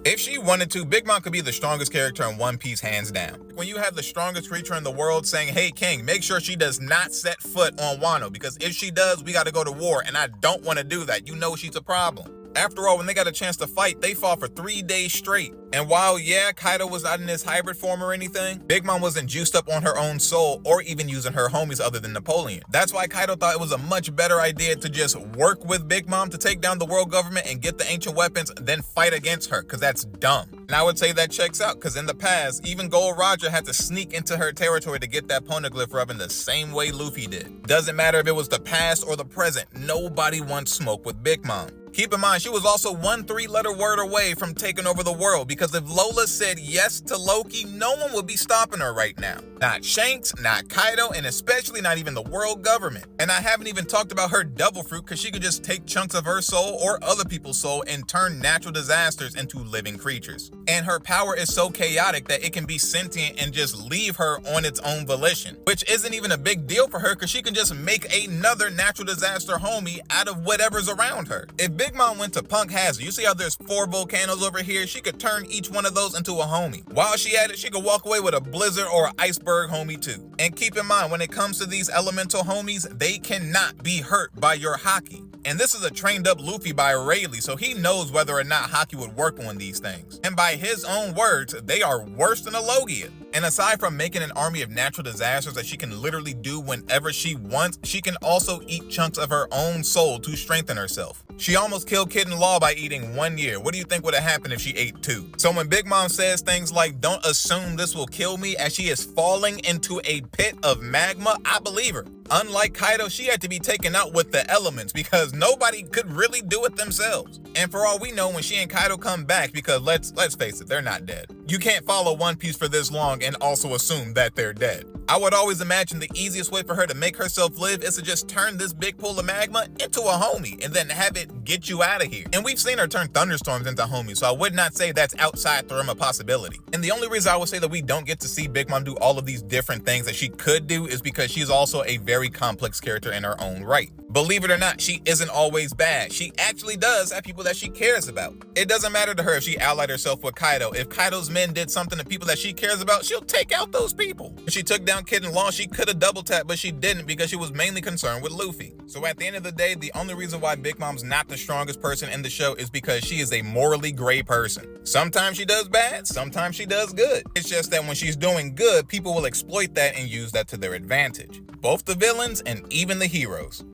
If she wanted to, Big Mom could be the strongest character in One Piece hands down. When you have the strongest creature in the world saying, hey King, make sure she does not set foot on Wano, because if she does, we gotta go to war, and I don't want to do that. You know she's a problem. After all, when they got a chance to fight, they fought for 3 days straight. And while, yeah, Kaido was not in his hybrid form or anything, Big Mom wasn't juiced up on her own soul or even using her homies other than Napoleon. That's why Kaido thought it was a much better idea to just work with Big Mom to take down the world government and get the ancient weapons, then fight against her, because that's dumb. And I would say that checks out, because in the past, even Gold Roger had to sneak into her territory to get that poneglyph rubbing the same way Luffy did. Doesn't matter if it was the past or the present, nobody wants smoke with Big Mom. Keep in mind, she was also one 3-letter word away from taking over the world, because if Lola said yes to Loki, no one would be stopping her right now. Not Shanks, not Kaido, and especially not even the world government. And I haven't even talked about her devil fruit, because she could just take chunks of her soul or other people's soul and turn natural disasters into living creatures. And her power is so chaotic that it can be sentient and just leave her on its own volition, which isn't even a big deal for her, because she can just make another natural disaster homie out of whatever's around her. If Big Mom went to Punk Hazard, you see how there's 4 volcanoes over here? She could turn each one of those into a homie. While she at it, she could walk away with a blizzard or an iceberg homie too. And keep in mind, when it comes to these elemental homies, they cannot be hurt by your haki. And this is a trained up Luffy by Rayleigh, so he knows whether or not haki would work on these things. And by his own words, they are worse than a Logia. And aside from making an army of natural disasters that she can literally do whenever she wants, she can also eat chunks of her own soul to strengthen herself. She almost killed Kid in Law by eating 1 year. What do you think would have happened if she ate 2? So when Big Mom says things like, don't assume this will kill me, as she is falling into a pit of magma, I believe her. Unlike Kaido, she had to be taken out with the elements, because nobody could really do it themselves. And for all we know, when she and Kaido come back, because let's face it, they're not dead. You can't follow One Piece for this long and also assume that they're dead. I would always imagine the easiest way for her to make herself live is to just turn this big pool of magma into a homie and then have it get you out of here. And we've seen her turn thunderstorms into homies, so I would not say that's outside the realm of possibility. And the only reason I would say that we don't get to see Big Mom do all of these different things that she could do is because she's also a very complex character in her own right. Believe it or not, she isn't always bad. She actually does have people that she cares about. It doesn't matter to her if she allied herself with Kaido. If Kaido's men did something to people that she cares about, she'll take out those people. If she took down Kid in Law, she could have double tapped, but she didn't, because she was mainly concerned with Luffy. So at the end of the day, the only reason why Big Mom's not the strongest person in the show is because she is a morally gray person. Sometimes she does bad, sometimes she does good. It's just that when she's doing good, people will exploit that and use that to their advantage. Both the villains and even the heroes.